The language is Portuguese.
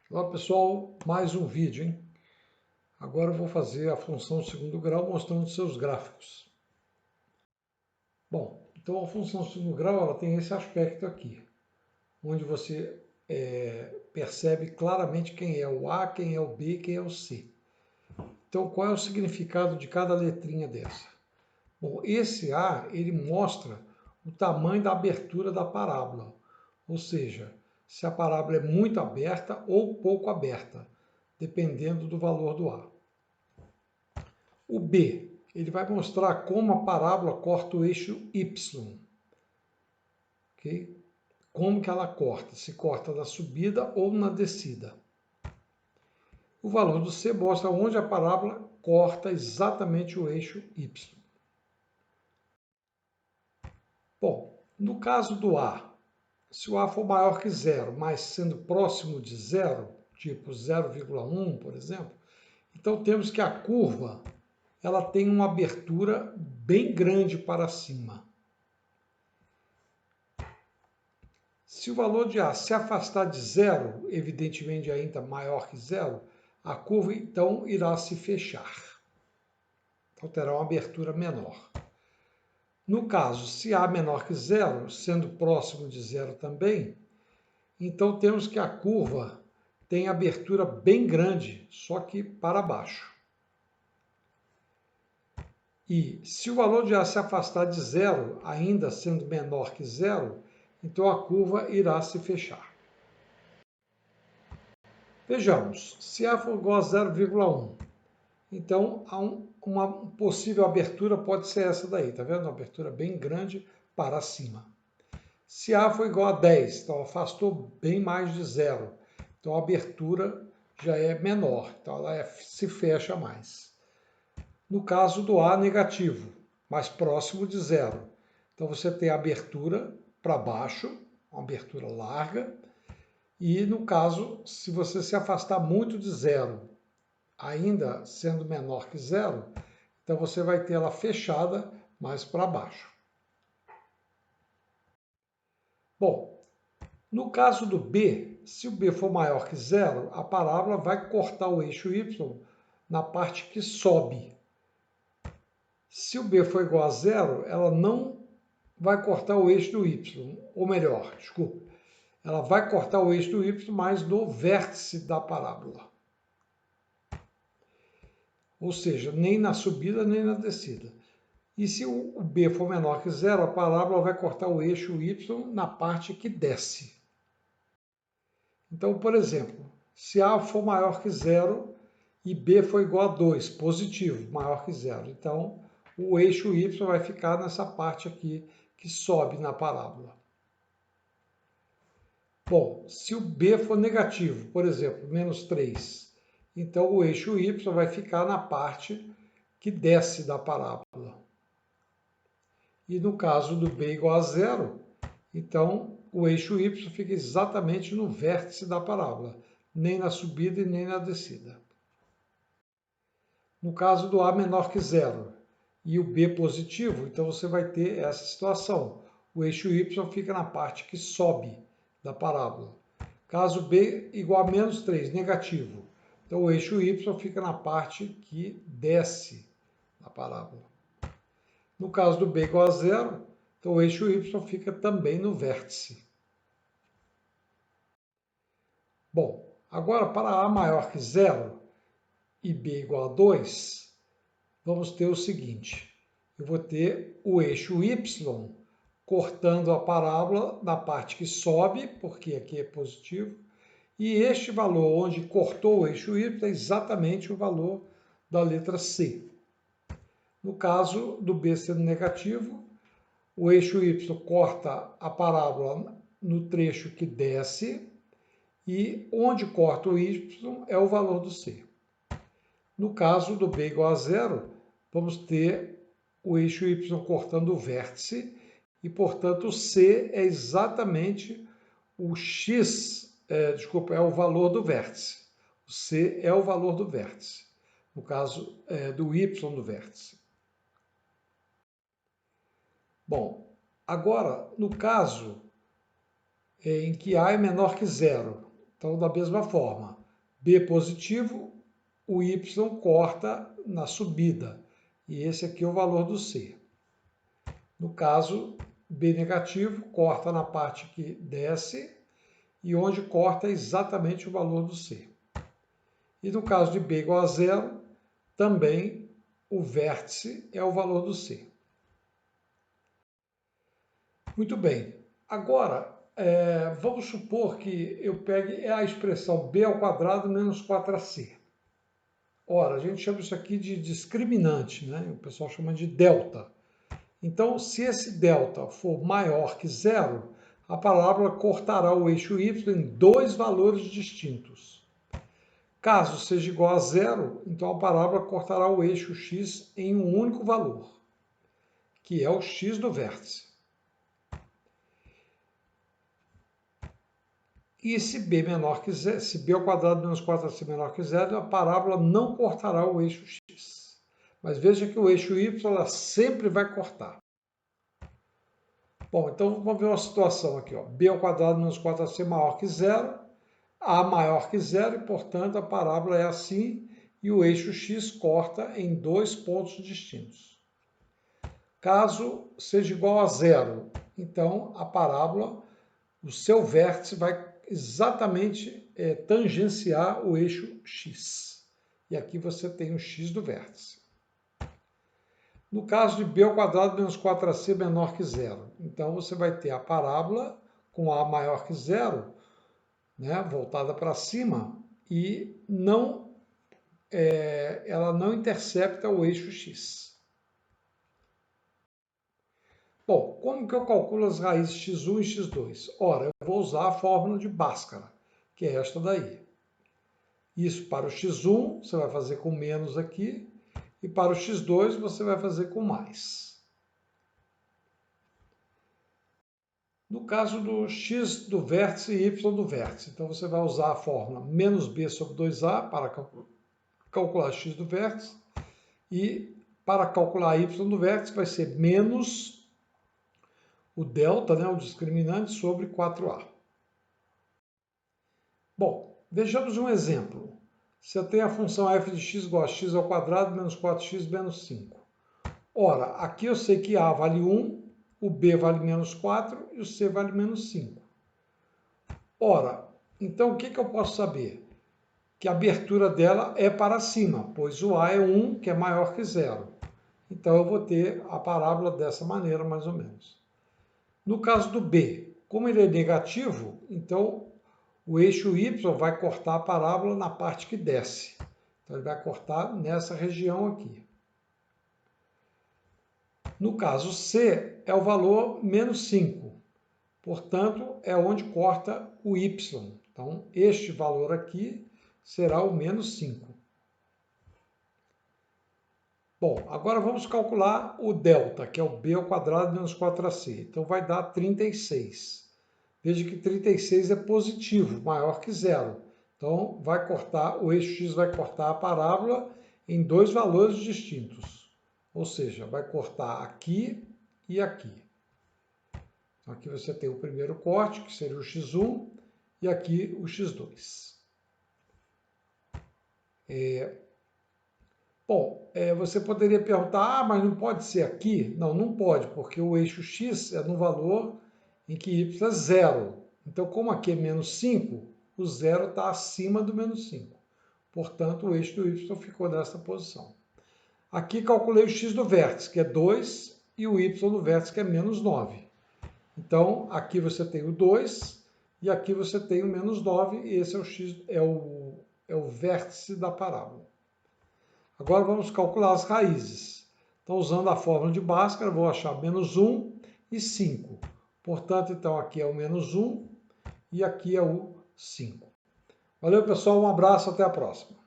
Olá pessoal, mais um vídeo, hein? Agora eu vou fazer a função segundo grau mostrando seus gráficos. Bom, então a função segundo grau ela tem esse aspecto aqui, onde você percebe claramente quem é o A, quem é o B, quem é o C. Então qual é o significado de cada letrinha dessa? Bom, esse A ele mostra o tamanho da abertura da parábola, ou seja, se a parábola é muito aberta ou pouco aberta, dependendo do valor do A. O B, ele vai mostrar como a parábola corta o eixo Y. Okay? Como que ela corta, se corta na subida ou na descida. O valor do C mostra onde a parábola corta exatamente o eixo Y. Bom, no caso do A, se o A for maior que zero, mas sendo próximo de zero, tipo 0,1, por exemplo, então temos que a curva ela tem uma abertura bem grande para cima. Se o valor de A se afastar de zero, evidentemente ainda maior que zero, a curva então irá se fechar. Então terá uma abertura menor. No caso, se A menor que zero, sendo próximo de zero também, então temos que a curva tem abertura bem grande, só que para baixo. E se o valor de A se afastar de zero, ainda sendo menor que zero, então a curva irá se fechar. Vejamos, se A for igual a 0,1, então uma possível abertura pode ser essa daí, tá vendo? Uma abertura bem grande para cima. Se A for igual a 10, então afastou bem mais de zero, então a abertura já é menor, então ela se fecha mais. No caso do A negativo, mais próximo de zero, então você tem a abertura para baixo, uma abertura larga, e no caso, se você se afastar muito de zero, ainda sendo menor que zero, então você vai ter ela fechada mais para baixo. Bom, no caso do B, se o B for maior que zero, a parábola vai cortar o eixo Y na parte que sobe. Se o B for igual a zero, ela não vai cortar o eixo do Y, ou melhor, desculpa, ela vai cortar o eixo do Y, mas no vértice da parábola. Ou seja, nem na subida nem na descida. E se o B for menor que zero, a parábola vai cortar o eixo Y na parte que desce. Então, por exemplo, se A for maior que zero e B for igual a 2, positivo, maior que zero, então o eixo Y vai ficar nessa parte aqui que sobe na parábola. Bom, se o B for negativo, por exemplo, menos 3, então o eixo Y vai ficar na parte que desce da parábola. E no caso do B igual a zero, então o eixo Y fica exatamente no vértice da parábola, nem na subida e nem na descida. No caso do A menor que zero e o B positivo, então você vai ter essa situação. O eixo Y fica na parte que sobe da parábola. Caso B igual a menos 3, negativo, então o eixo Y fica na parte que desce da parábola. No caso do B igual a zero, então o eixo Y fica também no vértice. Bom, agora para A maior que zero e B igual a 2, vamos ter o seguinte. Eu vou ter o eixo Y cortando a parábola na parte que sobe, porque aqui é positivo, e este valor onde cortou o eixo Y é exatamente o valor da letra C. No caso do B sendo negativo, o eixo Y corta a parábola no trecho que desce e onde corta o Y é o valor do C. No caso do B igual a zero, vamos ter o eixo Y cortando o vértice e, portanto, o C é exatamente o X, é o valor do vértice. O C é o valor do vértice, no caso do Y do vértice. Bom, agora, no caso em que A é menor que zero, Então, da mesma forma, B positivo, o Y corta na subida. E esse aqui é o valor do C. No caso, B negativo, corta na parte que desce, e onde corta é exatamente o valor do C. E no caso de B igual a zero, também o vértice é o valor do C. Muito bem. Agora, vamos supor que eu pegue a expressão B ao quadrado menos 4AC. Ora, a gente chama isso aqui de discriminante, né? O pessoal chama de delta. Então, se esse delta for maior que zero, a parábola cortará o eixo y em dois valores distintos. Caso seja igual a zero, então a parábola cortará o eixo x em um único valor, que é o x do vértice. E se b menor que zero, se b ao quadrado menos 4ac menor que zero, a parábola não cortará o eixo x. Mas veja que o eixo y ela sempre vai cortar. Bom, então vamos ver uma situação aqui. Ó. B ao quadrado menos 4ac maior que zero, a maior que zero, e portanto a parábola é assim, e o eixo x corta em dois pontos distintos. Caso seja igual a zero, então a parábola, o seu vértice vai exatamente tangenciar o eixo x. E aqui você tem o x do vértice. No caso de b ao quadrado menos 4ac menor que zero, então você vai ter a parábola com a maior que zero, né, voltada para cima, e ela não intercepta o eixo x. Bom, como que eu calculo as raízes x1 e x2? Ora, eu vou usar a fórmula de Bhaskara, que é esta daí. Isso para o x1 você vai fazer com menos aqui, e para o x2 você vai fazer com mais. No caso do x do vértice e y do vértice, então você vai usar a fórmula menos b sobre 2a para calcular x do vértice, e para calcular y do vértice vai ser menos o delta, né, o discriminante, sobre 4a. Bom, vejamos um exemplo. Se eu tenho a função f de x igual a x ao quadrado menos 4x menos 5. Ora, aqui eu sei que a vale 1, o b vale menos 4 e o c vale menos 5. Ora, então o que eu posso saber? Que a abertura dela é para cima, pois o a é 1, que é maior que zero. Então eu vou ter a parábola dessa maneira, mais ou menos. No caso do b, como ele é negativo, então o eixo y vai cortar a parábola na parte que desce. Então ele vai cortar nessa região aqui. No caso c, é o valor menos 5. Portanto, é onde corta o y. Então, este valor aqui será o menos 5. Bom, agora vamos calcular o delta, que é o b ao quadrado menos 4ac. Então, vai dar 36. Veja que 36 é positivo, maior que zero. Então, vai cortar, o eixo x vai cortar a parábola em dois valores distintos. Ou seja, vai cortar aqui e aqui. Então, aqui você tem o primeiro corte, que seria o x1, e aqui o x2. Bom, você poderia perguntar, mas não pode ser aqui? Não, não pode, porque o eixo x é no valor em que y é zero. Então, como aqui é menos 5, o zero está acima do menos 5. Portanto, o eixo do y ficou nessa posição. Aqui calculei o x do vértice, que é 2, e o y do vértice, que é menos 9. Então, aqui você tem o 2, e aqui você tem o menos 9, e esse é o x, é o vértice da parábola. Agora vamos calcular as raízes. Então, usando a fórmula de Bhaskara, vou achar menos 1 e 5. Portanto, então, aqui é o menos 1 e aqui é o 5. Valeu, pessoal. Um abraço. Até a próxima.